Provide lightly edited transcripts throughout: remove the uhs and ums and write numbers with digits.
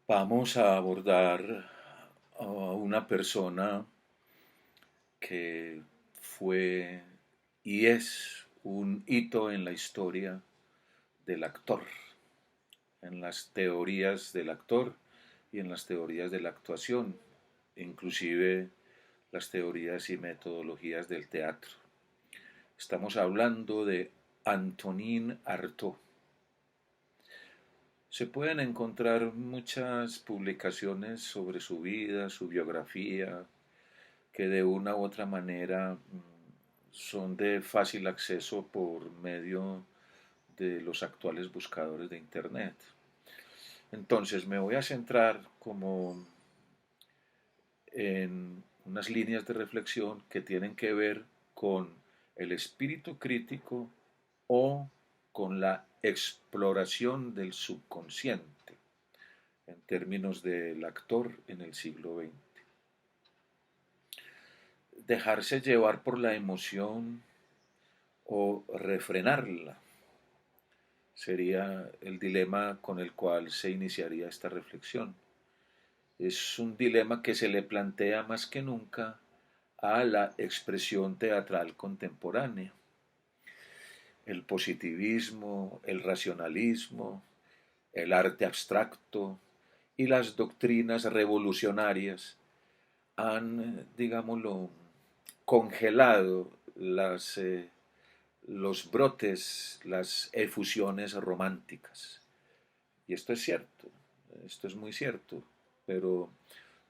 Vamos a abordar a una persona que fue y es un hito en la historia del actor, en las teorías del actor y en las teorías de la actuación, inclusive las teorías y metodologías del teatro. Estamos hablando de Antonin Artaud. Se pueden encontrar muchas publicaciones sobre su vida, su biografía, que de una u otra manera son de fácil acceso por medio de los actuales buscadores de Internet. Entonces me voy a centrar como en unas líneas de reflexión que tienen que ver con el espíritu crítico o con la exploración del subconsciente en términos del actor en el siglo XX. Dejarse llevar por la emoción o refrenarla sería el dilema con el cual se iniciaría esta reflexión. Es un dilema que se le plantea más que nunca a la expresión teatral contemporánea. El positivismo, el racionalismo, el arte abstracto y las doctrinas revolucionarias han, digámoslo, congelado los brotes, las efusiones románticas. Y esto es cierto, esto es muy cierto, pero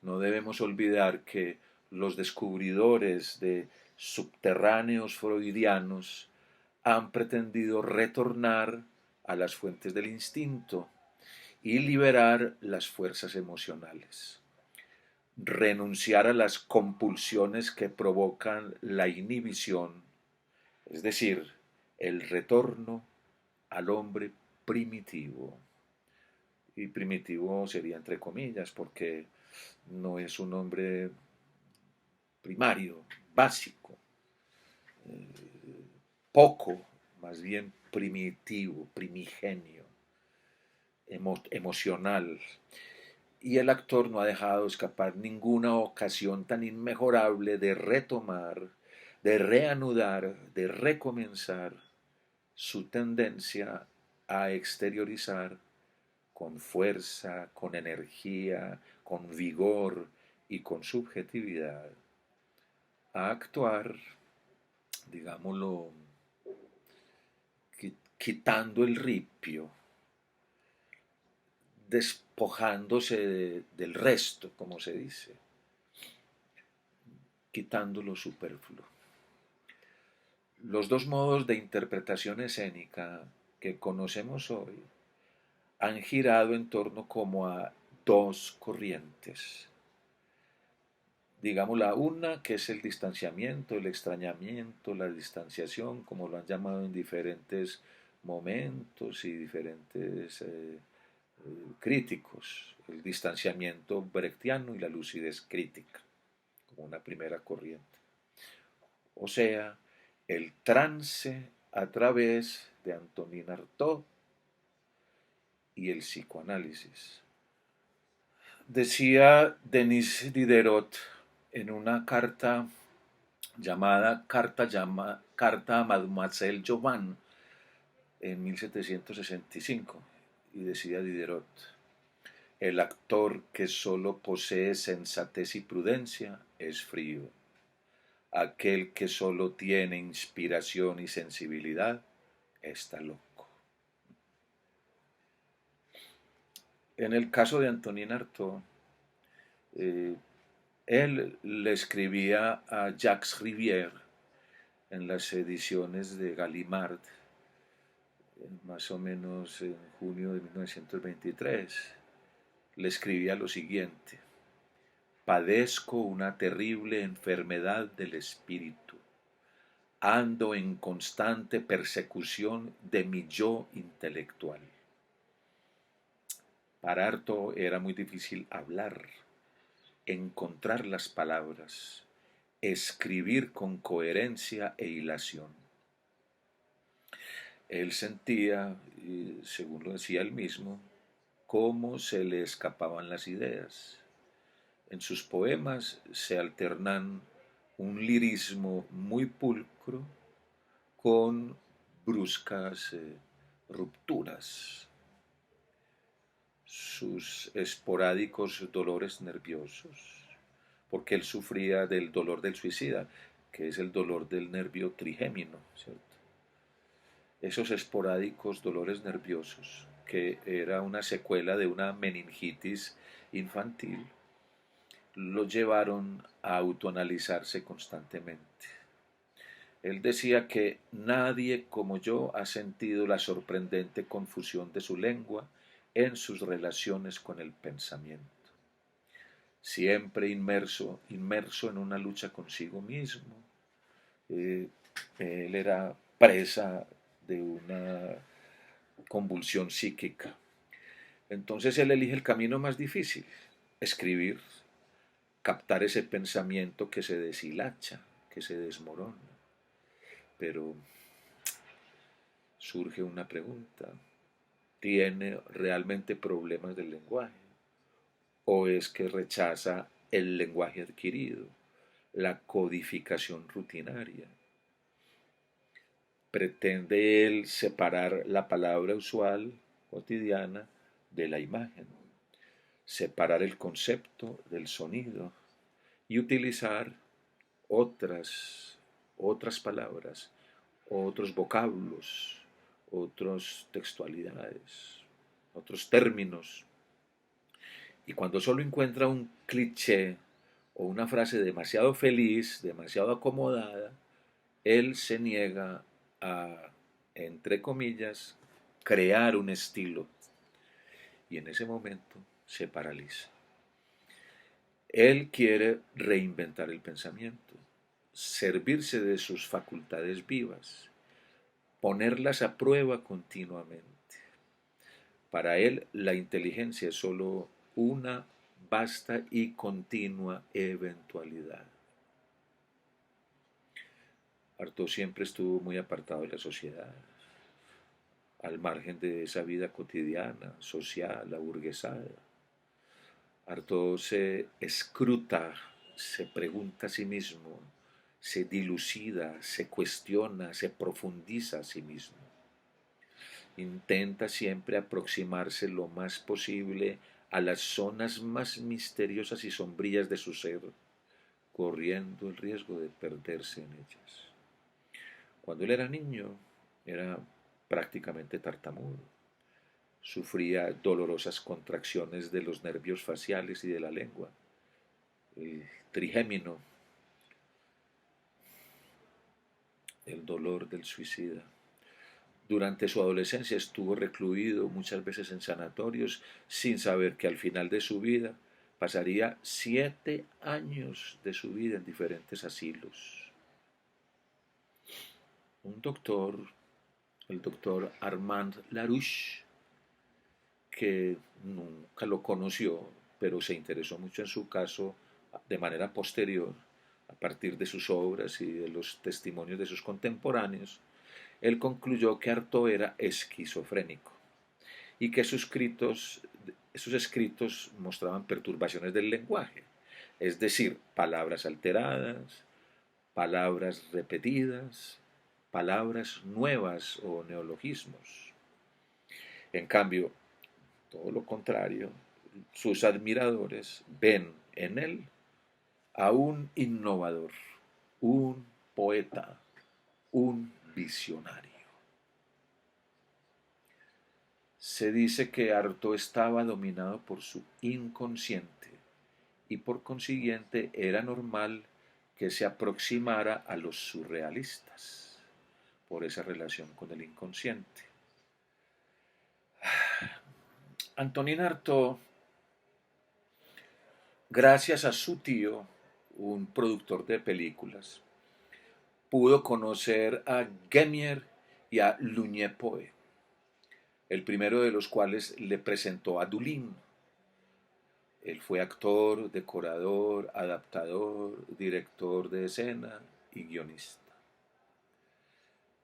no debemos olvidar que los descubridores de subterráneos freudianos han pretendido retornar a las fuentes del instinto y liberar las fuerzas emocionales, renunciar a las compulsiones que provocan la inhibición, es decir, el retorno al hombre primitivo. Y primitivo sería entre comillas, porque no es un hombre primario, básico, poco, más bien primitivo, primigenio, emocional. Y el actor no ha dejado escapar ninguna ocasión tan inmejorable de retomar, de reanudar, de recomenzar su tendencia a exteriorizar con fuerza, con energía, con vigor y con subjetividad, a actuar, digámoslo, quitando el ripio, despojándose del resto, como se dice, quitando lo superfluo. Los dos modos de interpretación escénica que conocemos hoy han girado en torno como a dos corrientes. Digamos la una, que es el distanciamiento, el extrañamiento, la distanciación, como lo han llamado en diferentes momentos y diferentes críticos, el distanciamiento brechtiano y la lucidez crítica, como una primera corriente. O sea, el trance a través de Antonin Artaud y el psicoanálisis. Decía Denis Diderot en una carta a Mademoiselle Jovan en 1765, y decía Diderot: el actor que solo posee sensatez y prudencia es frío. Aquel que solo tiene inspiración y sensibilidad está loco. En el caso de Antonin Artaud, eh, él le escribía a Jacques Rivière en las ediciones de Gallimard, más o menos en junio de 1923. Le escribía lo siguiente: padezco una terrible enfermedad del espíritu. Ando en constante persecución de mi yo intelectual. Para Artaud era muy difícil hablar, encontrar las palabras, escribir con coherencia e hilación. Él sentía, según lo decía él mismo, cómo se le escapaban las ideas. En sus poemas se alternan un lirismo muy pulcro con bruscas rupturas. Sus esporádicos dolores nerviosos, porque él sufría del dolor del suicida, que es el dolor del nervio trigémino, ¿cierto? Esos esporádicos dolores nerviosos, que era una secuela de una meningitis infantil, lo llevaron a autoanalizarse constantemente. Él decía que nadie como yo ha sentido la sorprendente confusión de su lengua en sus relaciones con el pensamiento. Siempre inmerso en una lucha consigo mismo. Eh, Él era presa de una convulsión psíquica. Entonces él elige el camino más difícil, escribir, captar ese pensamiento que se deshilacha, que se desmorona. Pero surge una pregunta, ¿tiene realmente problemas del lenguaje? ¿O es que rechaza el lenguaje adquirido, la codificación rutinaria? ¿Pretende él separar la palabra usual, cotidiana, de la imagen? Separar el concepto del sonido y utilizar otras palabras, otros vocablos, otras textualidades, otros términos. Y cuando solo encuentra un cliché o una frase demasiado feliz, demasiado acomodada, él se niega a, entre comillas, crear un estilo. Y en ese momento se paraliza. Él quiere reinventar el pensamiento, servirse de sus facultades vivas, ponerlas a prueba continuamente. Para él, la inteligencia es solo una vasta y continua eventualidad. Artaud siempre estuvo muy apartado de la sociedad, al margen de esa vida cotidiana, social, aburguesada. Artaud se escruta, se pregunta a sí mismo, se dilucida, se cuestiona, se profundiza a sí mismo. Intenta siempre aproximarse lo más posible a las zonas más misteriosas y sombrías de su ser, corriendo el riesgo de perderse en ellas. Cuando él era niño, era prácticamente tartamudo. Sufría dolorosas contracciones de los nervios faciales y de la lengua. El trigémino, el dolor del suicida. Durante su adolescencia estuvo recluido muchas veces en sanatorios sin saber que al final de su vida pasaría 7 años de su vida en diferentes asilos. Un doctor, el doctor Armand Larouche, que nunca lo conoció, pero se interesó mucho en su caso de manera posterior, a partir de sus obras y de los testimonios de sus contemporáneos, él concluyó que Artaud era esquizofrénico y que sus escritos mostraban perturbaciones del lenguaje, es decir, palabras alteradas, palabras repetidas, palabras nuevas o neologismos. En cambio, todo lo contrario, sus admiradores ven en él a un innovador, un poeta, un visionario. Se dice que Artaud estaba dominado por su inconsciente y por consiguiente era normal que se aproximara a los surrealistas por esa relación con el inconsciente. Antonin Artaud, gracias a su tío, un productor de películas, pudo conocer a Gemier y a Lugne-Poe, el primero de los cuales le presentó a Dulin. Él fue actor, decorador, adaptador, director de escena y guionista.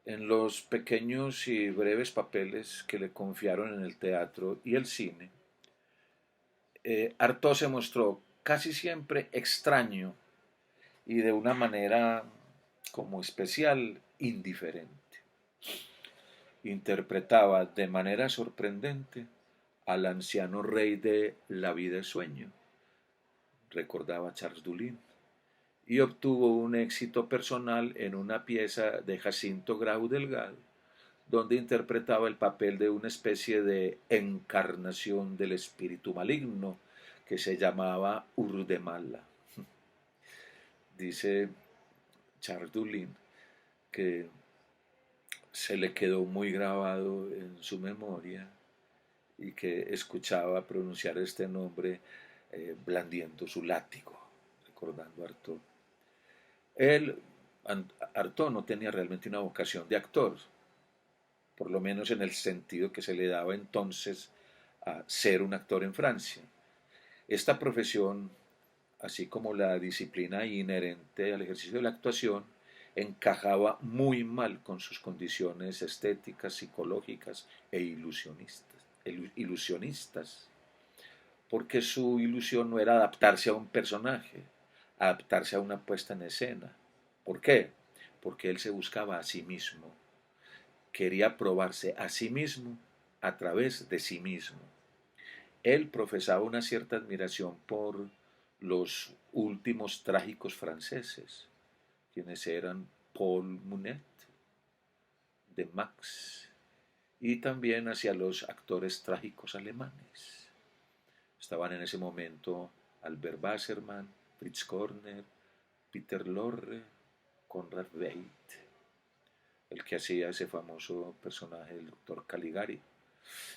En los pequeños y breves papeles que le confiaron en el teatro y el cine, Artaud se mostró casi siempre extraño y de una manera como especial indiferente. Interpretaba de manera sorprendente al anciano rey de La vida es sueño, recordaba Charles Dullin, y obtuvo un éxito personal en una pieza de Jacinto Grau Delgado, donde interpretaba el papel de una especie de encarnación del espíritu maligno que se llamaba Urdemala. Dice Charles Dullin que se le quedó muy grabado en su memoria y que escuchaba pronunciar este nombre blandiendo su látigo, recordando a Artaud. Él, Artaud, no tenía realmente una vocación de actor, por lo menos en el sentido que se le daba entonces a ser un actor en Francia. Esta profesión, así como la disciplina inherente al ejercicio de la actuación, encajaba muy mal con sus condiciones estéticas, psicológicas e ilusionistas, porque su ilusión no era adaptarse a un personaje, adaptarse a una puesta en escena. ¿Por qué? Porque él se buscaba a sí mismo, quería probarse a sí mismo a través de sí mismo. Él profesaba una cierta admiración por los últimos trágicos franceses, quienes eran Paul Mounet, de Max, y también hacia los actores trágicos alemanes. Estaban en ese momento Albert Wassermann, Fritz Korner, Peter Lorre, Conrad Veidt, el que hacía ese famoso personaje del doctor Caligari.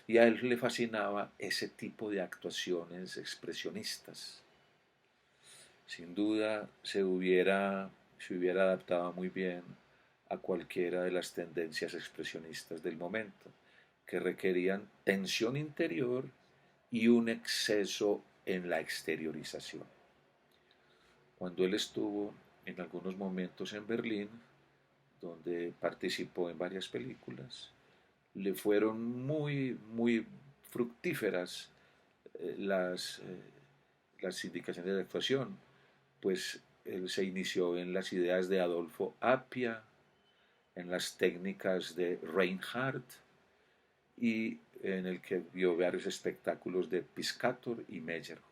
Y a él le fascinaba ese tipo de actuaciones expresionistas. Sin duda se hubiera adaptado muy bien a cualquiera de las tendencias expresionistas del momento, que requerían tensión interior y un exceso en la exteriorización. Cuando él estuvo en algunos momentos en Berlín, donde participó en varias películas, le fueron muy fructíferas las indicaciones de actuación, pues él se inició en las ideas de Adolfo Appia, en las técnicas de Reinhardt y en el que vio varios espectáculos de Piscator y Meyerhold.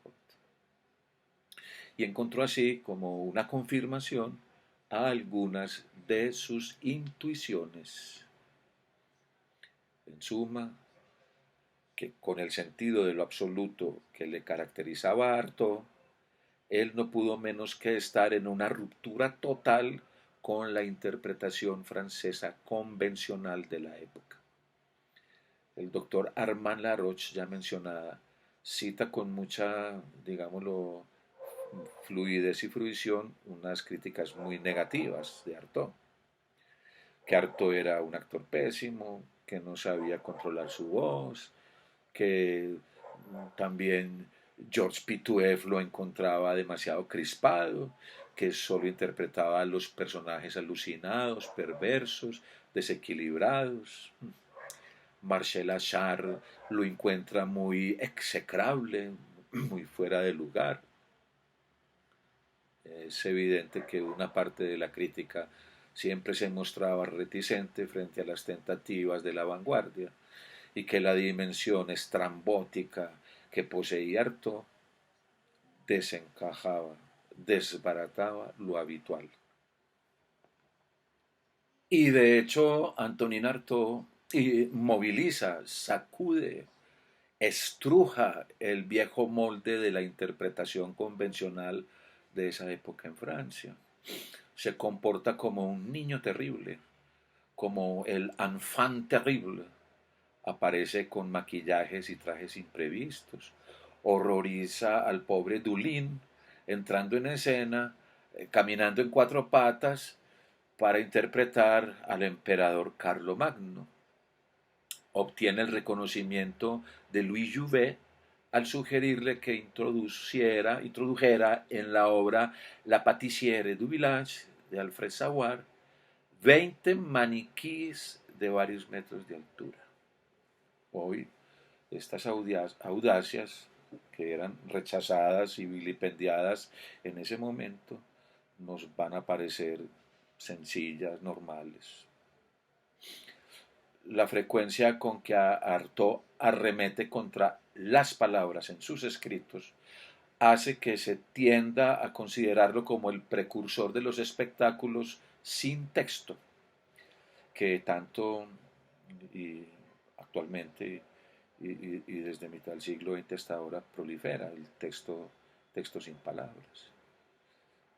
Y encontró así como una confirmación a algunas de sus intuiciones. En suma, que con el sentido de lo absoluto que le caracterizaba a Artaud, él no pudo menos que estar en una ruptura total con la interpretación francesa convencional de la época. El doctor Armand Laroche, ya mencionada, cita con mucha, digámoslo, fluidez y fruición unas críticas muy negativas de Artaud. Que Artaud era un actor pésimo, que no sabía controlar su voz, que también Georges Pitoueff lo encontraba demasiado crispado, que solo interpretaba a los personajes alucinados, perversos, desequilibrados. Marcel Achard lo encuentra muy execrable, muy fuera de lugar. Es evidente que una parte de la crítica siempre se mostraba reticente frente a las tentativas de la vanguardia y que la dimensión estrambótica que poseía Artaud desencajaba, desbarataba lo habitual. Y de hecho, Antonin Artaud moviliza, sacude, estruja el viejo molde de la interpretación convencional de esa época en Francia. Se comporta como un niño terrible, como el enfant terrible. Aparece con maquillajes y trajes imprevistos. Horroriza al pobre Dulin entrando en escena, caminando en cuatro patas para interpretar al emperador Carlomagno. Obtiene el reconocimiento de Louis Jouvet al sugerirle que introdujera en la obra La pâtissière du village de Alfred Savoir 20 maniquíes de varios metros de altura. Hoy estas audacias que eran rechazadas y vilipendiadas en ese momento, nos van a parecer sencillas, normales. La frecuencia con que Artaud arremete contra las palabras en sus escritos hace que se tienda a considerarlo como el precursor de los espectáculos sin texto, que tanto y actualmente y desde mitad del siglo XX hasta ahora prolifera el texto sin palabras.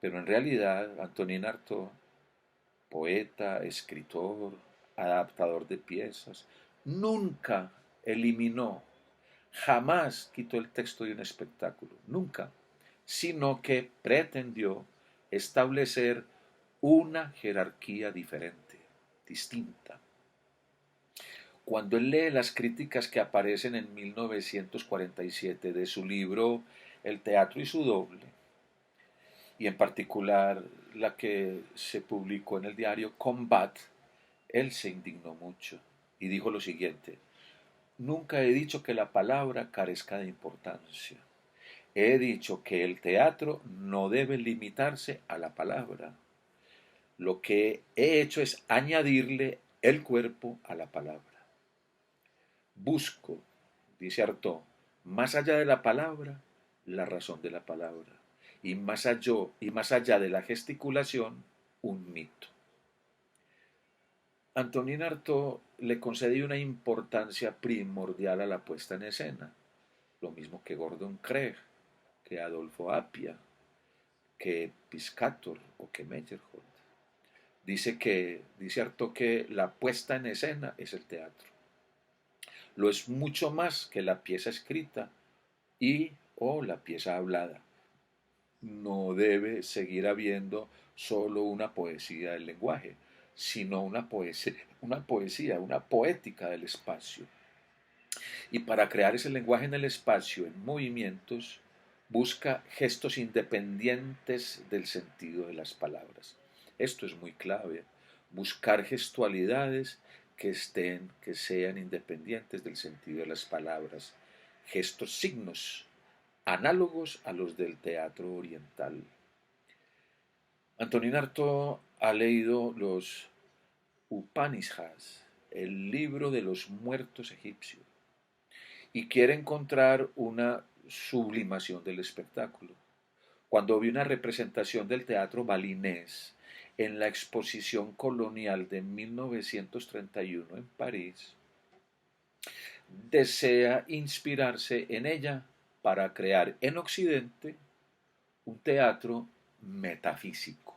Pero en realidad, Antonin Artaud, poeta, escritor, adaptador de piezas, nunca eliminó, jamás quitó el texto de un espectáculo, nunca, sino que pretendió establecer una jerarquía diferente, distinta. Cuando él lee las críticas que aparecen en 1947 de su libro El teatro y su doble, y en particular la que se publicó en el diario Combat, él se indignó mucho y dijo lo siguiente: nunca he dicho que la palabra carezca de importancia. He dicho que el teatro no debe limitarse a la palabra. Lo que he hecho es añadirle el cuerpo a la palabra. Busco, dice Artaud, más allá de la palabra, la razón de la palabra, y más allá de la gesticulación, un mito. Antonin Artaud le concedió una importancia primordial a la puesta en escena, lo mismo que Gordon Craig, que Adolfo Appia, que Piscator o que Meyerhold. Dice Artaud que la puesta en escena es el teatro. Lo es mucho más que la pieza escrita y o la pieza hablada. No debe seguir habiendo solo una poesía del lenguaje, sino una poética del espacio. Y para crear ese lenguaje en el espacio, en movimientos, busca gestos independientes del sentido de las palabras. Esto es muy clave. Buscar gestualidades que sean independientes del sentido de las palabras. Gestos, signos, análogos a los del teatro oriental. Antonin Artaud ha leído los Upanishads, el libro de los muertos egipcios, y quiere encontrar una sublimación del espectáculo. Cuando vi una representación del teatro balinés en la exposición colonial de 1931 en París, desea inspirarse en ella para crear en Occidente un teatro metafísico.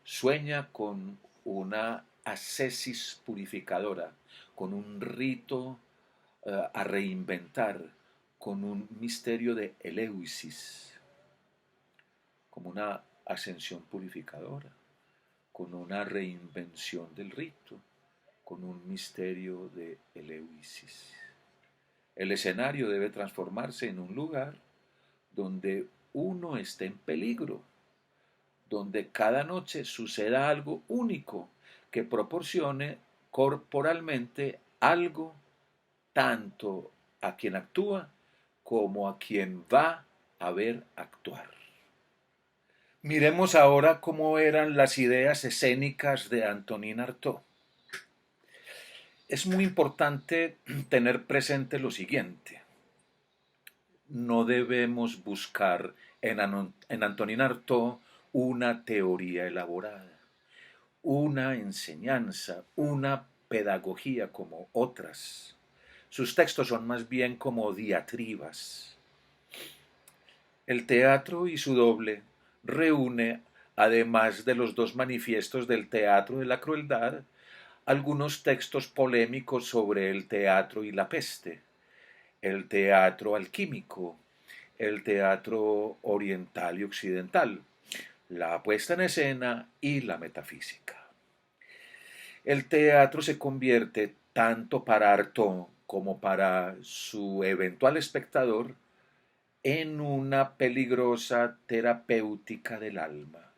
Sueña con una ascesis purificadora, con un rito a reinventar, con un misterio de eleusis, como una ascensión purificadora, con una reinvención del rito, con un misterio de eleusis. El escenario debe transformarse en un lugar donde uno esté en peligro, donde cada noche suceda algo único que proporcione corporalmente algo tanto a quien actúa como a quien va a ver actuar. Miremos ahora cómo eran las ideas escénicas de Antonin Artaud. Es muy importante tener presente lo siguiente: no debemos buscar en Antonin Artaud una teoría elaborada, una enseñanza, una pedagogía como otras. Sus textos son más bien como diatribas. El teatro y su doble reúne, además de los dos manifiestos del teatro de la crueldad, algunos textos polémicos sobre el teatro y la peste, el teatro alquímico, el teatro oriental y occidental, la puesta en escena y la metafísica. El teatro se convierte, tanto para Artaud como para su eventual espectador, en una peligrosa terapéutica del alma.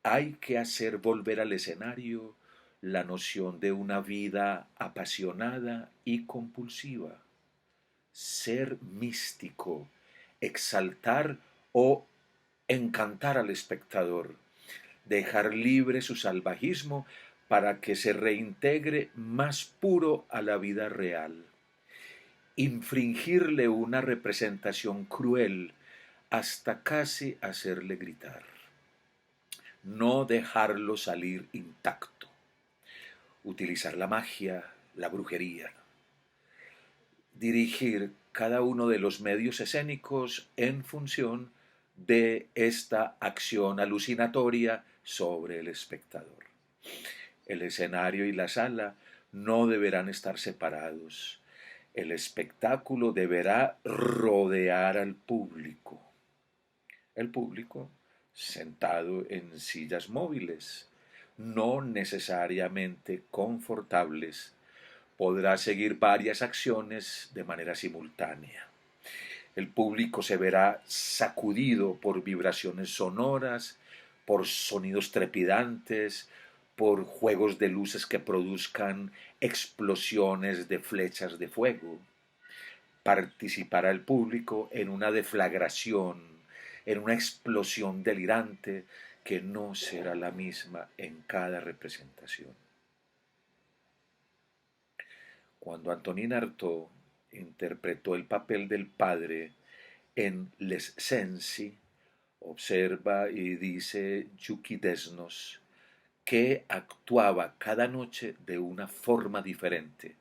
Hay que hacer volver al escenario la noción de una vida apasionada y compulsiva. ser místico, exaltar o encantar al espectador, dejar libre su salvajismo para que se reintegre más puro a la vida real, infringirle una representación cruel hasta casi hacerle gritar, no dejarlo salir intacto, utilizar la magia, la brujería, dirigir cada uno de los medios escénicos en función de esta acción alucinatoria sobre el espectador. El escenario y la sala no deberán estar separados. El espectáculo deberá rodear al público. El público sentado en sillas móviles, no necesariamente confortables, podrá seguir varias acciones de manera simultánea. El público se verá sacudido por vibraciones sonoras, por sonidos trepidantes, por juegos de luces que produzcan explosiones de flechas de fuego. Participará el público en una deflagración, en una explosión delirante que no será la misma en cada representación. Cuando Antonin Artaud interpretó el papel del padre en Les Cenci, observa y dice Yuki Desnos que actuaba cada noche de una forma diferente.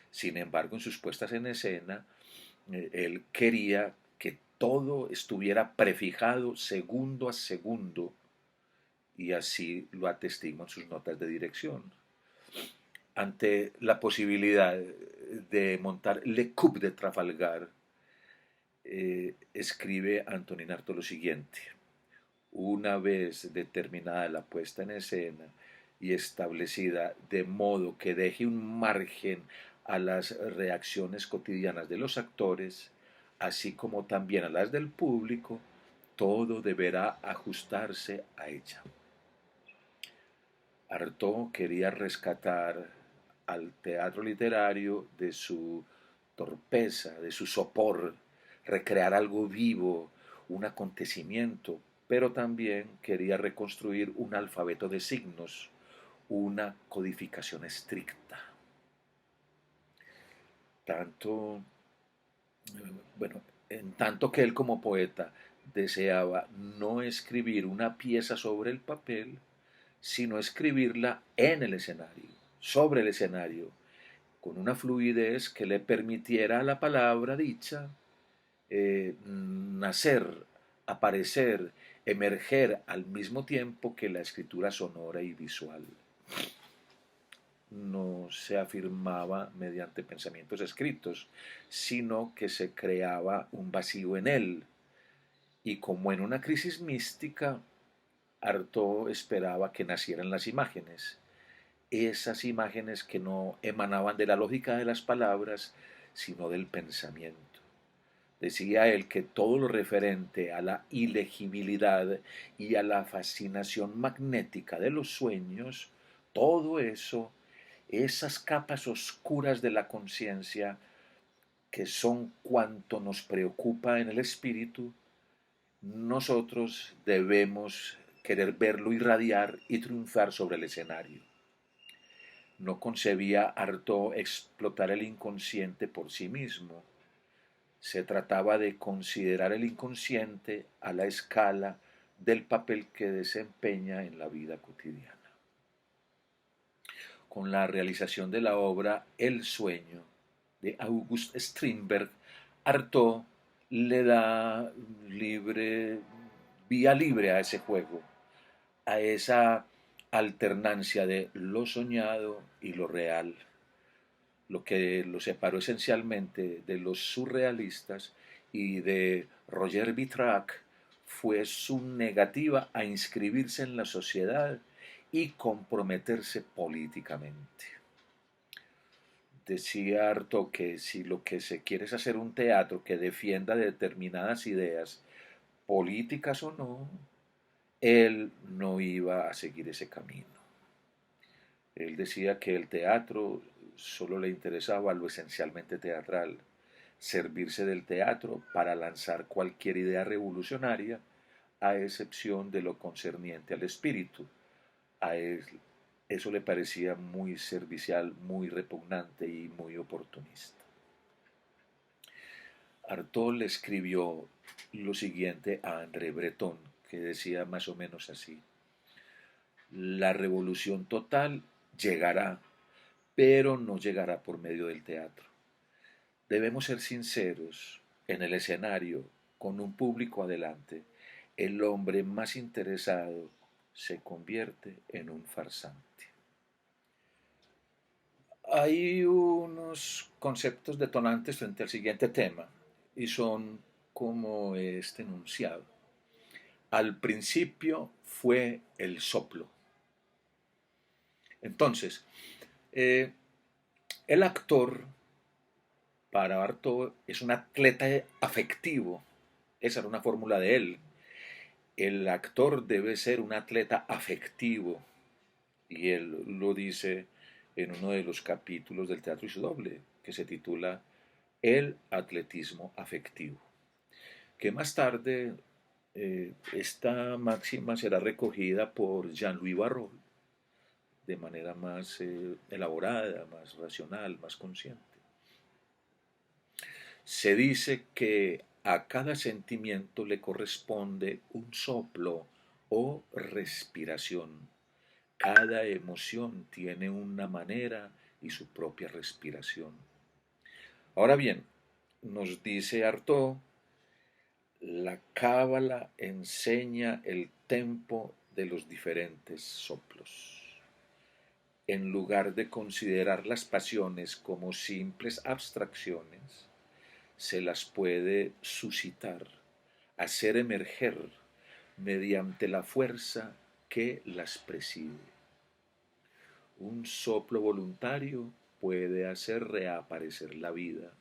Sin embargo, en sus puestas en escena, él quería que todo estuviera prefijado segundo a segundo, y así lo atestiguan sus notas de dirección. Ante la posibilidad de montar Le Coup de Trafalgar, escribe Antonin Artaud lo siguiente: una vez determinada la puesta en escena y establecida de modo que deje un margen a las reacciones cotidianas de los actores, así como también a las del público, todo deberá ajustarse a ella. Artaud quería rescatar al teatro literario de su torpeza, de su sopor, recrear algo vivo, un acontecimiento, pero también quería reconstruir un alfabeto de signos, una codificación estricta. Tanto, bueno, en tanto que él como poeta deseaba no escribir una pieza sobre el papel, sino escribirla en el escenario, sobre el escenario, con una fluidez que le permitiera a la palabra dicha nacer, aparecer, emerger al mismo tiempo que la escritura sonora y visual. No se afirmaba mediante pensamientos escritos, sino que se creaba un vacío en él. Y como en una crisis mística, Artaud esperaba que nacieran las imágenes, esas imágenes que no emanaban de la lógica de las palabras, sino del pensamiento. Decía él que todo lo referente a la ilegibilidad y a la fascinación magnética de los sueños, todo eso, esas capas oscuras de la conciencia, que son cuanto nos preocupa en el espíritu, nosotros debemos querer verlo irradiar y triunfar sobre el escenario. No concebía Artaud explotar el inconsciente por sí mismo. Se trataba de considerar el inconsciente a la escala del papel que desempeña en la vida cotidiana. Con la realización de la obra El sueño de August Strindberg, Artaud le da vía libre a ese juego, a esa alternancia de lo soñado y lo real. Lo que lo separó esencialmente de los surrealistas y de Roger Vitrac fue su negativa a inscribirse en la sociedad y comprometerse políticamente. Decía Artaud que si lo que se quiere es hacer un teatro que defienda determinadas ideas, políticas o no, él no iba a seguir ese camino. Él decía que el teatro solo le interesaba lo esencialmente teatral, servirse del teatro para lanzar cualquier idea revolucionaria, a excepción de lo concerniente al espíritu. A él eso le parecía muy servicial, muy repugnante y muy oportunista. Artaud le escribió lo siguiente a André Breton, que decía más o menos así: la revolución total llegará, pero no llegará por medio del teatro. Debemos ser sinceros, en el escenario, con un público adelante, el hombre más interesado se convierte en un farsante. Hay unos conceptos detonantes frente al siguiente tema y son como este enunciado. Al principio fue el soplo. Entonces, eh, el actor para Bartók es un atleta afectivo. Esa era una fórmula de él. El actor debe ser un atleta afectivo. Y él lo dice en uno de los capítulos del Teatro y su doble, que se titula El atletismo afectivo. Que más tarde esta máxima será recogida por Jean-Louis Barrault de manera más elaborada, más racional, más consciente. Se dice que a cada sentimiento le corresponde un soplo o respiración. Cada emoción tiene una manera y su propia respiración. Ahora bien, nos dice Artaud, la cábala enseña el tempo de los diferentes soplos. En lugar de considerar las pasiones como simples abstracciones, se las puede suscitar, hacer emerger mediante la fuerza que las preside. Un soplo voluntario puede hacer reaparecer la vida,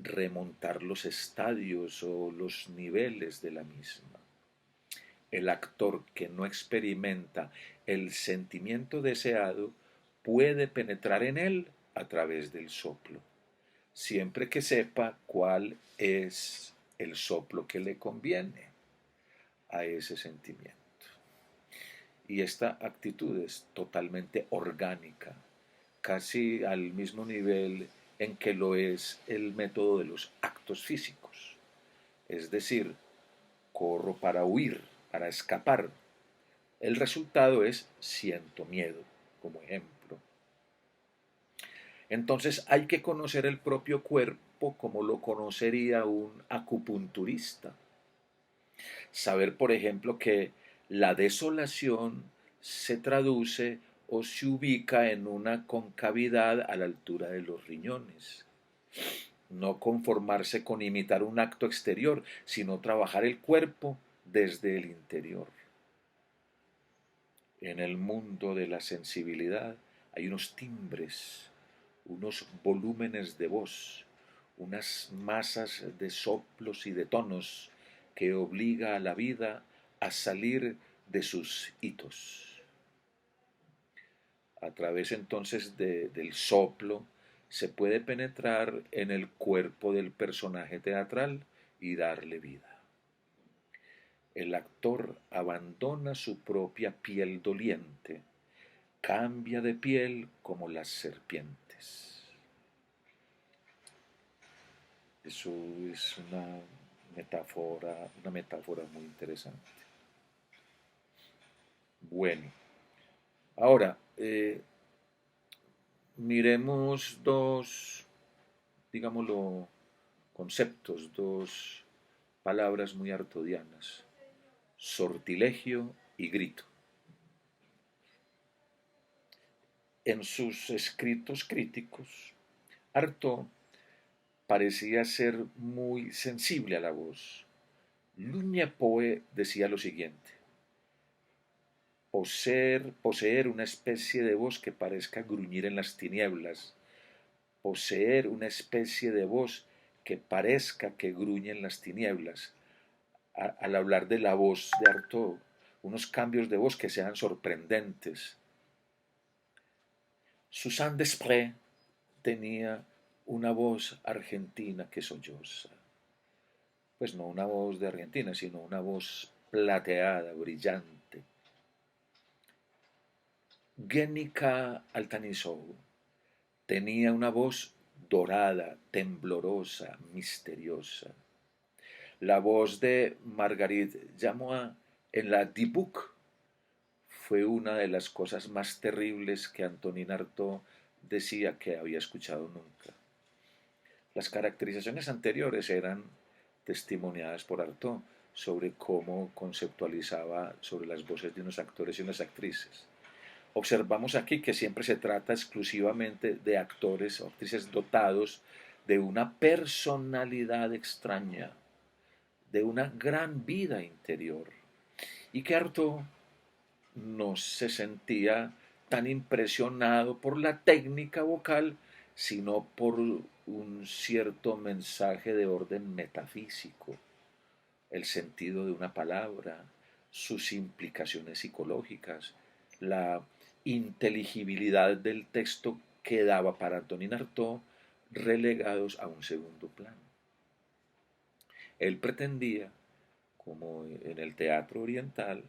remontar los estadios o los niveles de la misma. El actor que no experimenta el sentimiento deseado puede penetrar en él a través del soplo, siempre que sepa cuál es el soplo que le conviene a ese sentimiento. Y esta actitud es totalmente orgánica, casi al mismo nivel en que lo es el método de los actos físicos. Es decir, corro para huir, para escapar. El resultado es siento miedo, como ejemplo. Entonces hay que conocer el propio cuerpo como lo conocería un acupunturista. Saber, por ejemplo, que la desolación se traduce o se ubica en una concavidad a la altura de los riñones. No conformarse con imitar un acto exterior, sino trabajar el cuerpo desde el interior. En el mundo de la sensibilidad hay unos timbres, unos volúmenes de voz, unas masas de soplos y de tonos que obliga a la vida a salir de sus hitos. A través entonces del soplo se puede penetrar en el cuerpo del personaje teatral y darle vida. El actor abandona su propia piel doliente, cambia de piel como las serpientes. Eso es una metáfora muy interesante. Bueno, ahora miremos dos, digámoslo, conceptos, dos palabras muy artodianas: sortilegio y grito. En sus escritos críticos, Artaud parecía ser muy sensible a la voz. Lugne Poe decía lo siguiente: poseer una especie de voz que parezca gruñir en las tinieblas, poseer una especie de voz que parezca que gruñe en las tinieblas. Al hablar de la voz de Artaud, unos cambios de voz que sean sorprendentes. Suzanne Desprez tenía una voz argentina que solloza. Pues no una voz de Argentina, sino una voz plateada, brillante. Guernica Altanizou tenía una voz dorada, temblorosa, misteriosa. La voz de Marguerite Jamois en la Dibuc fue una de las cosas más terribles que Antonin Artaud decía que había escuchado nunca. Las caracterizaciones anteriores eran testimoniadas por Artaud sobre cómo conceptualizaba sobre las voces de unos actores y unas actrices. Observamos aquí que siempre se trata exclusivamente de actores o actrices dotados de una personalidad extraña, de una gran vida interior, y que Artaud no se sentía tan impresionado por la técnica vocal, sino por un cierto mensaje de orden metafísico, el sentido de una palabra, sus implicaciones psicológicas, la inteligibilidad del texto quedaba para Antonin Artaud relegados a un segundo plano. Él pretendía, como en el teatro oriental,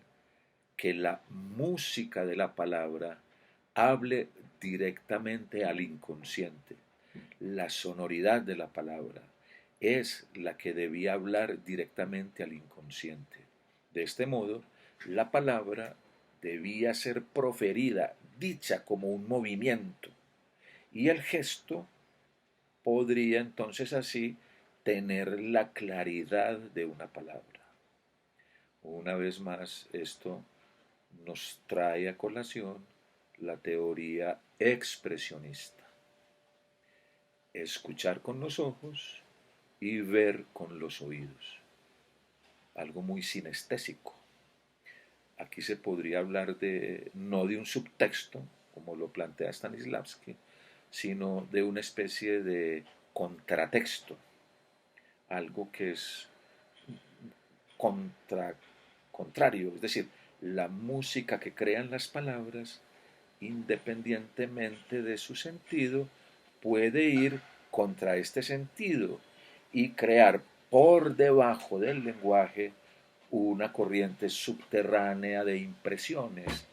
que la música de la palabra hable directamente al inconsciente. La sonoridad de la palabra es la que debía hablar directamente al inconsciente. De este modo, la palabra debía ser proferida, dicha como un movimiento, y el gesto podría entonces así tener la claridad de una palabra. Una vez más, esto nos trae a colación la teoría expresionista. Escuchar con los ojos y ver con los oídos. Algo muy sinestésico. Aquí se podría hablar de, no de un subtexto, como lo plantea Stanislavski, sino de una especie de contratexto, algo que es contrario, es decir, la música que crean las palabras, independientemente de su sentido, puede ir contra este sentido y crear por debajo del lenguaje una corriente subterránea de impresiones,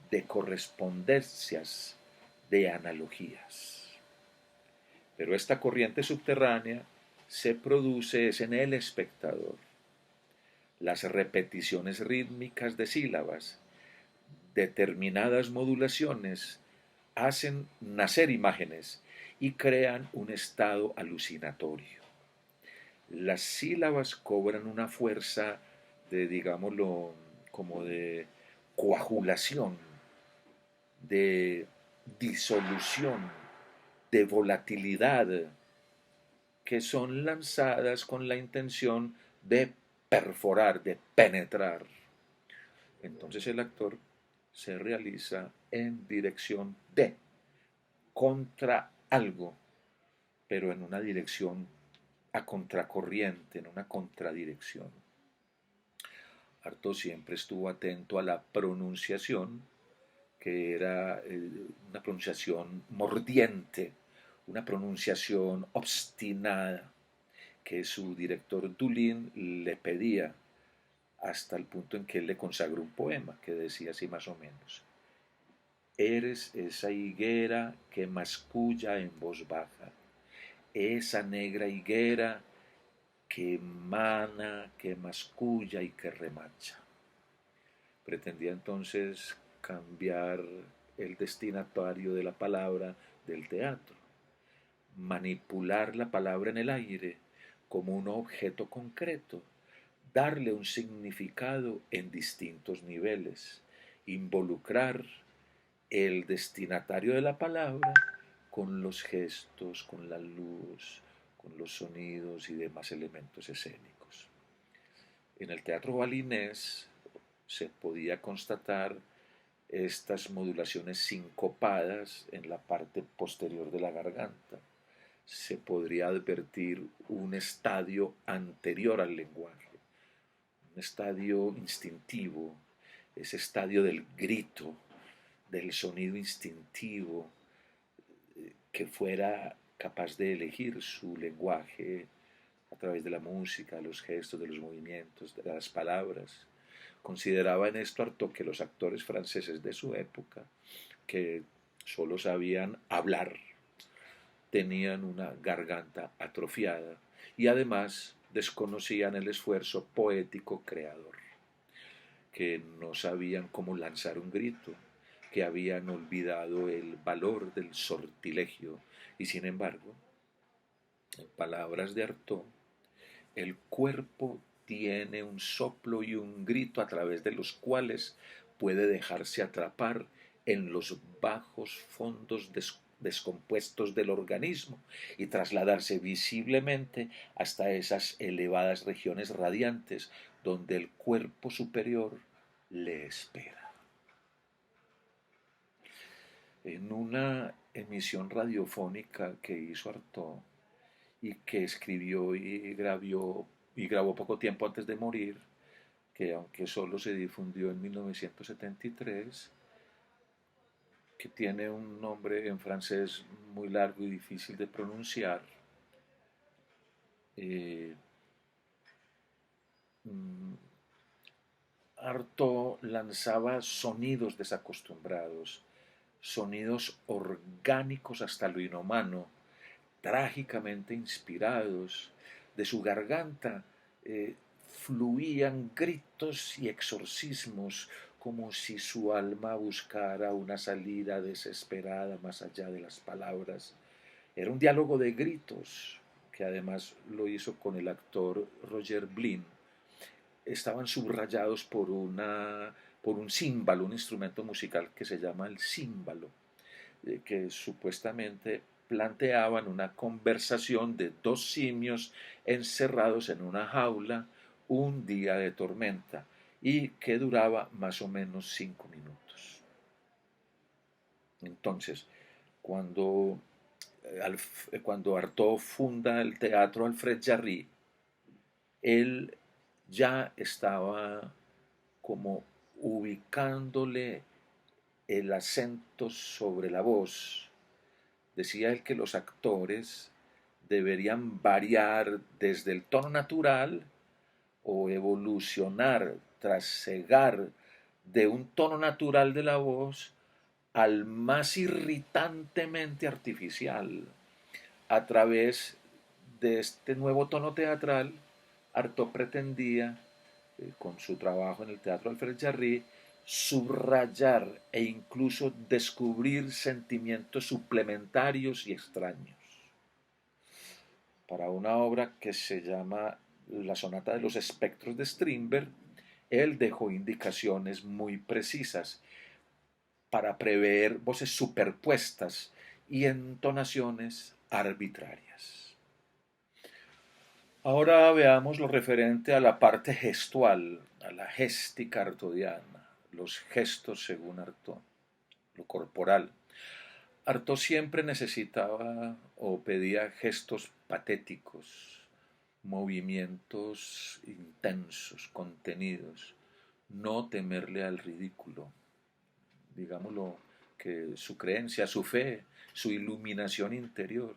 de correspondencias, de analogías. Pero esta corriente subterránea se produce es en el espectador. Las repeticiones rítmicas de sílabas, determinadas modulaciones, hacen nacer imágenes y crean un estado alucinatorio. Las sílabas cobran una fuerza de, digámoslo, como de coagulación, de disolución, de volatilidad, que son lanzadas con la intención de perforar, de penetrar. Entonces el actor se realiza en dirección de, contra algo, pero en una dirección a contracorriente, en una contradirección. Artaud siempre estuvo atento a la pronunciación, que era una pronunciación mordiente, una pronunciación obstinada, que su director Dulin le pedía, hasta el punto en que él le consagró un poema que decía así más o menos: eres esa higuera que masculla en voz baja, esa negra higuera que emana, que masculla y que remacha. Pretendía entonces cambiar el destinatario de la palabra del teatro, manipular la palabra en el aire como un objeto concreto, darle un significado en distintos niveles, involucrar el destinatario de la palabra con los gestos, con la luz, con los sonidos y demás elementos escénicos. En el teatro balinés se podía constatar estas modulaciones sincopadas en la parte posterior de la garganta. Se podría advertir un estadio anterior al lenguaje, un estadio instintivo, ese estadio del grito, del sonido instintivo, que fuera capaz de elegir su lenguaje a través de la música, los gestos, de los movimientos, de las palabras. Consideraba en esto Artaud que los actores franceses de su época, que solo sabían hablar, tenían una garganta atrofiada y además desconocían el esfuerzo poético creador, que no sabían cómo lanzar un grito, que habían olvidado el valor del sortilegio y sin embargo, en palabras de Artaud, el cuerpo tiene un soplo y un grito a través de los cuales puede dejarse atrapar en los bajos fondos descompuestos del organismo y trasladarse visiblemente hasta esas elevadas regiones radiantes donde el cuerpo superior le espera. En una emisión radiofónica que hizo Artaud y que escribió y grabó poco tiempo antes de morir, que aunque solo se difundió en 1973, que tiene un nombre en francés muy largo y difícil de pronunciar, eh, mm, Artaud lanzaba sonidos desacostumbrados, sonidos orgánicos hasta lo inhumano, trágicamente inspirados. De su garganta fluían gritos y exorcismos como si su alma buscara una salida desesperada más allá de las palabras. Era un diálogo de gritos, que además lo hizo con el actor Roger Blin. Estaban subrayados por un címbalo, un instrumento musical que se llama el címbalo, que supuestamente planteaban una conversación de dos simios encerrados en una jaula un día de tormenta y que duraba más o menos 5 minutos. Entonces, cuando, cuando Artaud funda el teatro Alfred Jarry, él ya estaba como ubicándole el acento sobre la voz. Decía él que los actores deberían variar desde el tono natural o evolucionar tras cegar de un tono natural de la voz al más irritantemente artificial. A través de este nuevo tono teatral, Artaud pretendía, con su trabajo en el Teatro Alfred Jarry, subrayar e incluso descubrir sentimientos suplementarios y extraños. Para una obra que se llama La Sonata de los Espectros de Strindberg, él dejó indicaciones muy precisas para prever voces superpuestas y entonaciones arbitrarias. Ahora veamos lo referente a la parte gestual, a la géstica artodiana, los gestos según Artaud, lo corporal. Artaud siempre necesitaba o pedía gestos patéticos, movimientos intensos, contenidos, no temerle al ridículo. Digámoslo, que su creencia, su fe, su iluminación interior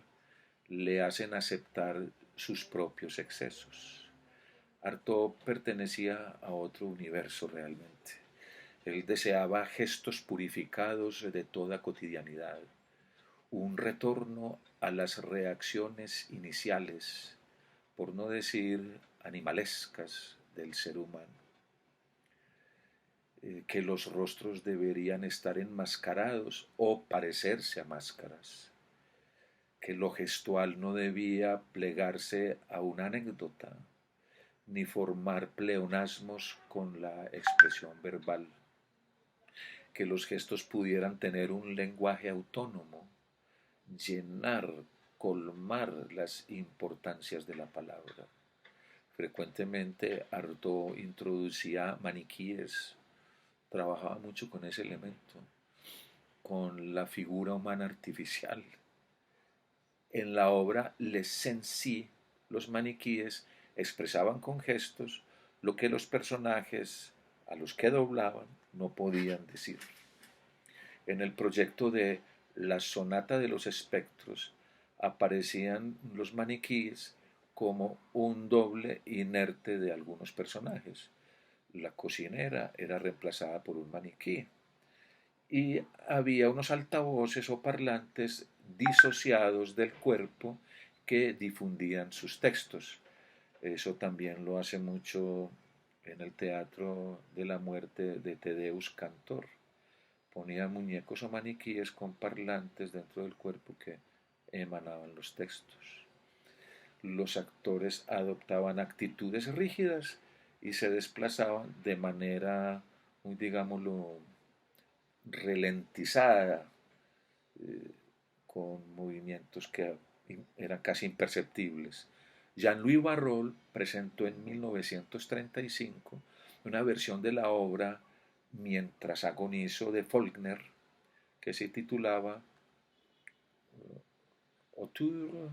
le hacen aceptar sus propios excesos. Artaud pertenecía a otro universo realmente. Él deseaba gestos purificados de toda cotidianidad, un retorno a las reacciones iniciales, por no decir animalescas, del ser humano. Que los rostros deberían estar enmascarados o parecerse a máscaras, que lo gestual no debía plegarse a una anécdota, ni formar pleonasmos con la expresión verbal, que los gestos pudieran tener un lenguaje autónomo, llenar, colmar las importancias de la palabra. Frecuentemente Artaud introducía maniquíes, trabajaba mucho con ese elemento, con la figura humana artificial. En la obra Les Sensi, los maniquíes expresaban con gestos lo que los personajes a los que doblaban no podían decir. En el proyecto de La Sonata de los Espectros, aparecían los maniquíes como un doble inerte de algunos personajes. La cocinera era reemplazada por un maniquí y había unos altavoces o parlantes disociados del cuerpo que difundían sus textos. Eso también lo hace mucho en el Teatro de la Muerte de Tadeusz Kantor. Ponía muñecos o maniquíes con parlantes dentro del cuerpo que emanaban los textos. Los actores adoptaban actitudes rígidas y se desplazaban de manera, muy digámoslo, ralentizada, eh, con movimientos que eran casi imperceptibles. Jean-Louis Barrault presentó en 1935 una versión de la obra Mientras agonizo de Faulkner, que se titulaba Autour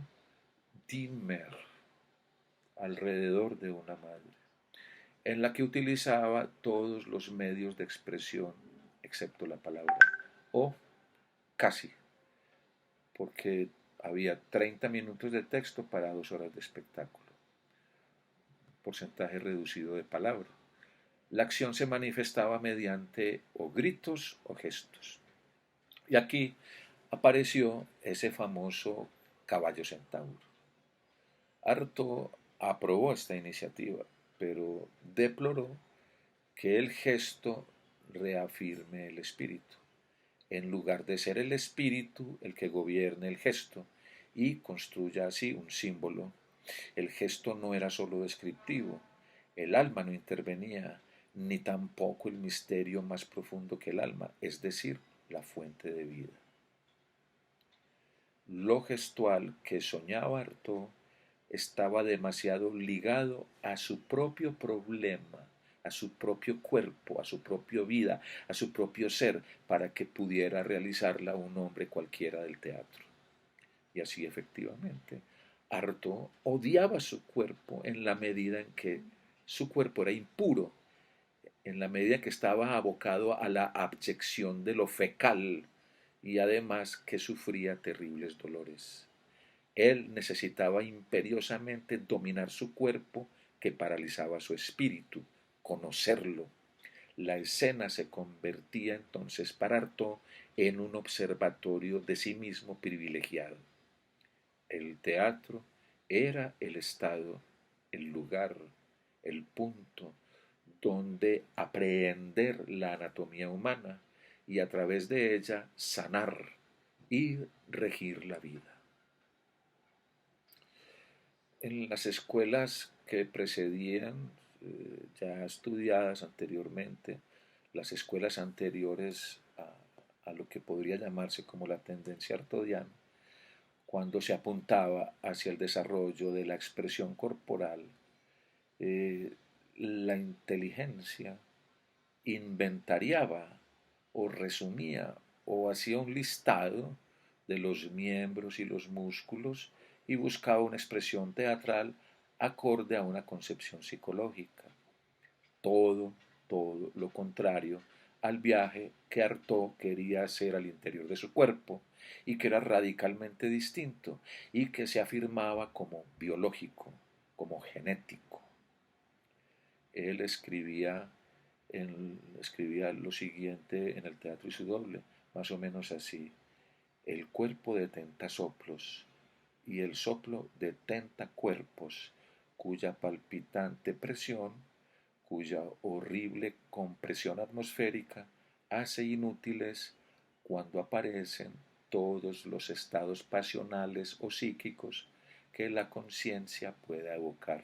d'une mère, alrededor de una madre, en la que utilizaba todos los medios de expresión excepto la palabra, o casi, porque había 30 minutos de texto para 2 horas de espectáculo, porcentaje reducido de palabra. La acción se manifestaba mediante o gritos o gestos. Y aquí apareció ese famoso caballo centauro. Artaud aprobó esta iniciativa, pero deploró que el gesto reafirme el espíritu, en lugar de ser el espíritu el que gobierne el gesto y construya así un símbolo. El gesto no era sólo descriptivo, el alma no intervenía, ni tampoco el misterio más profundo que el alma, es decir, la fuente de vida. Lo gestual que soñaba Artaud estaba demasiado ligado a su propio problema, a su propio cuerpo, a su propia vida, a su propio ser, para que pudiera realizarla un hombre cualquiera del teatro. Y así efectivamente, Artaud odiaba su cuerpo en la medida en que su cuerpo era impuro, en la medida que estaba abocado a la abyección de lo fecal y además que sufría terribles dolores. Él necesitaba imperiosamente dominar su cuerpo que paralizaba su espíritu, conocerlo. La escena se convertía entonces para Artaud en un observatorio de sí mismo privilegiado. El teatro era el estado, el lugar, el punto donde aprehender la anatomía humana y a través de ella sanar y regir la vida. En las escuelas que precedían, ya estudiadas anteriormente, las escuelas anteriores a lo que podría llamarse como la tendencia artodiana, cuando se apuntaba hacia el desarrollo de la expresión corporal, eh, la inteligencia inventariaba o resumía o hacía un listado de los miembros y los músculos y buscaba una expresión teatral acorde a una concepción psicológica. Todo, todo lo contrario al viaje que Artaud quería hacer al interior de su cuerpo y que era radicalmente distinto y que se afirmaba como biológico, como genético. Él escribía lo siguiente en el Teatro y su doble, más o menos así: el cuerpo detenta soplos y el soplo detenta cuerpos cuya palpitante presión, cuya horrible compresión atmosférica hace inútiles cuando aparecen todos los estados pasionales o psíquicos que la conciencia pueda evocar.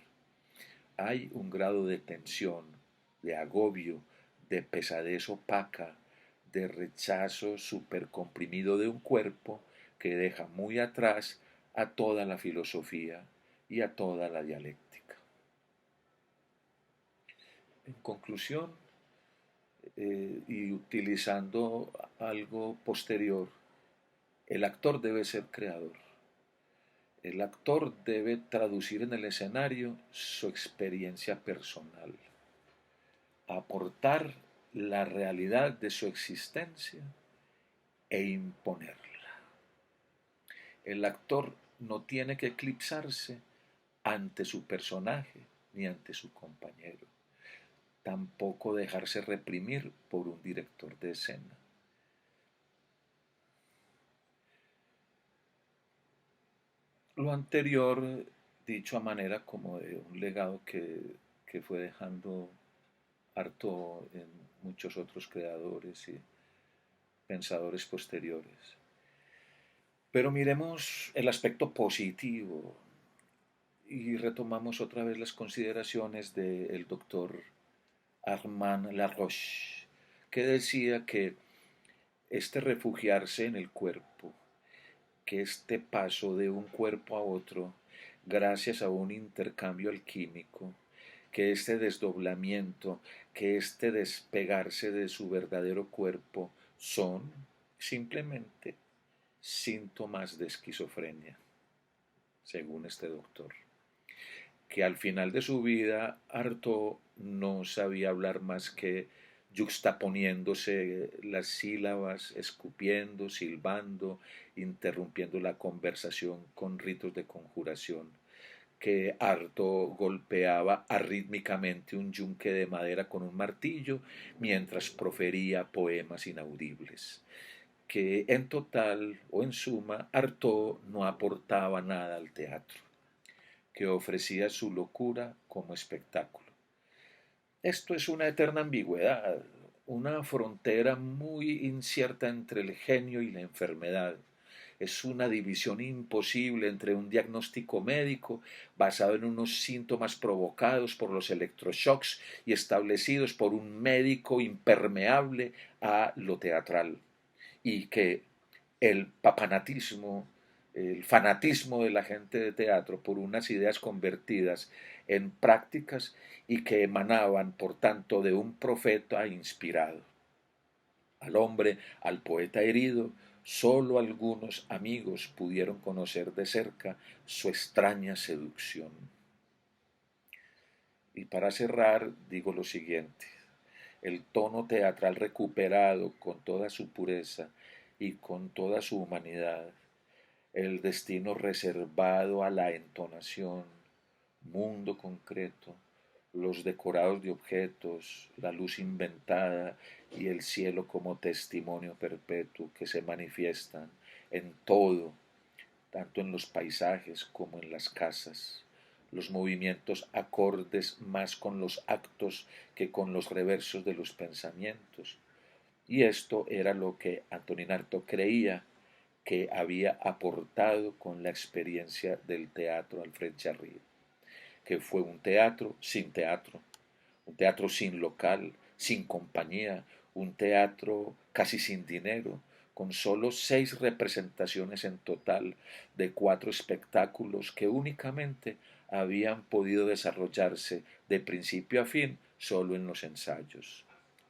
Hay un grado de tensión, de agobio, de pesadez opaca, de rechazo supercomprimido de un cuerpo que deja muy atrás a toda la filosofía y a toda la dialéctica. En conclusión, y utilizando algo posterior, el actor debe ser creador. El actor debe traducir en el escenario su experiencia personal, aportar la realidad de su existencia e imponerla. El actor no tiene que eclipsarse ante su personaje ni ante su compañero, tampoco dejarse reprimir por un director de escena. Lo anterior, dicho a manera como de un legado que fue dejando Artaud en muchos otros creadores y pensadores posteriores. Pero miremos el aspecto positivo y retomamos otra vez las consideraciones del doctor Armand Laroche, que decía que este refugiarse en el cuerpo, que este paso de un cuerpo a otro, gracias a un intercambio alquímico, que este desdoblamiento, que este despegarse de su verdadero cuerpo son simplemente síntomas de esquizofrenia, según este doctor. Que al final de su vida Artaud no sabía hablar más que yuxtaponiéndose las sílabas, escupiendo, silbando, interrumpiendo la conversación con ritos de conjuración, que Artaud golpeaba arrítmicamente un yunque de madera con un martillo mientras profería poemas inaudibles, que en total o en suma Artaud no aportaba nada al teatro, que ofrecía su locura como espectáculo. Esto es una eterna ambigüedad, una frontera muy incierta entre el genio y la enfermedad. Es una división imposible entre un diagnóstico médico basado en unos síntomas provocados por los electroshocks y establecidos por un médico impermeable a lo teatral, y que el papanatismo, el fanatismo de la gente de teatro por unas ideas convertidas en prácticas y que emanaban, por tanto, de un profeta inspirado. Al hombre, al poeta herido, solo algunos amigos pudieron conocer de cerca su extraña seducción. Y para cerrar, digo lo siguiente: el tono teatral recuperado con toda su pureza y con toda su humanidad, el destino reservado a la entonación, mundo concreto, los decorados de objetos, la luz inventada y el cielo como testimonio perpetuo que se manifiestan en todo, tanto en los paisajes como en las casas, los movimientos acordes más con los actos que con los reversos de los pensamientos. Y esto era lo que Antonin Artaud creía que había aportado con la experiencia del teatro Alfred Jarry, que fue un teatro sin local, sin compañía, un teatro casi sin dinero, con solo 6 representaciones en total de 4 espectáculos que únicamente habían podido desarrollarse de principio a fin solo en los ensayos.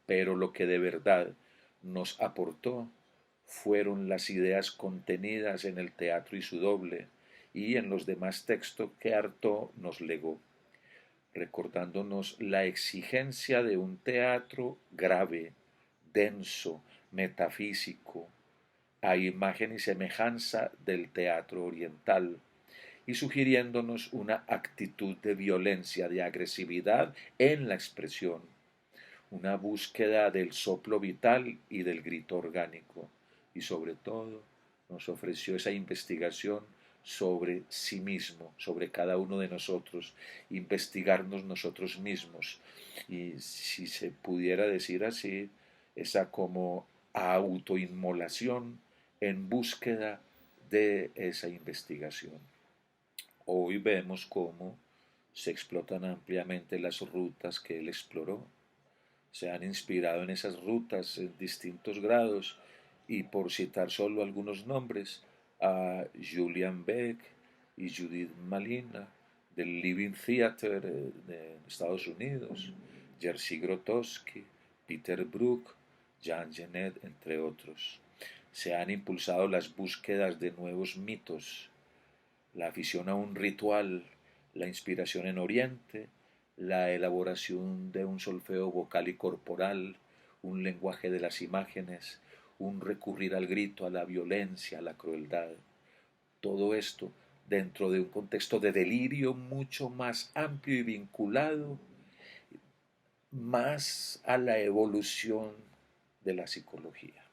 Pero lo que de verdad nos aportó fueron las ideas contenidas en el teatro y su doble y en los demás textos que Artaud nos legó, recordándonos la exigencia de un teatro grave, denso, metafísico, a imagen y semejanza del teatro oriental, y sugiriéndonos una actitud de violencia, de agresividad en la expresión, una búsqueda del soplo vital y del grito orgánico, y sobre todo nos ofreció esa investigación sobre sí mismo, sobre cada uno de nosotros, investigarnos nosotros mismos, y si se pudiera decir así, esa como autoinmolación en búsqueda de esa investigación. Hoy vemos cómo se explotan ampliamente las rutas que él exploró, se han inspirado en esas rutas en distintos grados, y por citar solo algunos nombres, a Julian Beck y Judith Malina del Living Theatre de Estados Unidos, Jerzy Grotowski, Peter Brook, Jean Genet, entre otros. Se han impulsado las búsquedas de nuevos mitos, la afición a un ritual, la inspiración en Oriente, la elaboración de un solfeo vocal y corporal, un lenguaje de las imágenes, un recurrir al grito, a la violencia, a la crueldad. Todo esto dentro de un contexto de delirio mucho más amplio y vinculado más a la evolución de la psicología.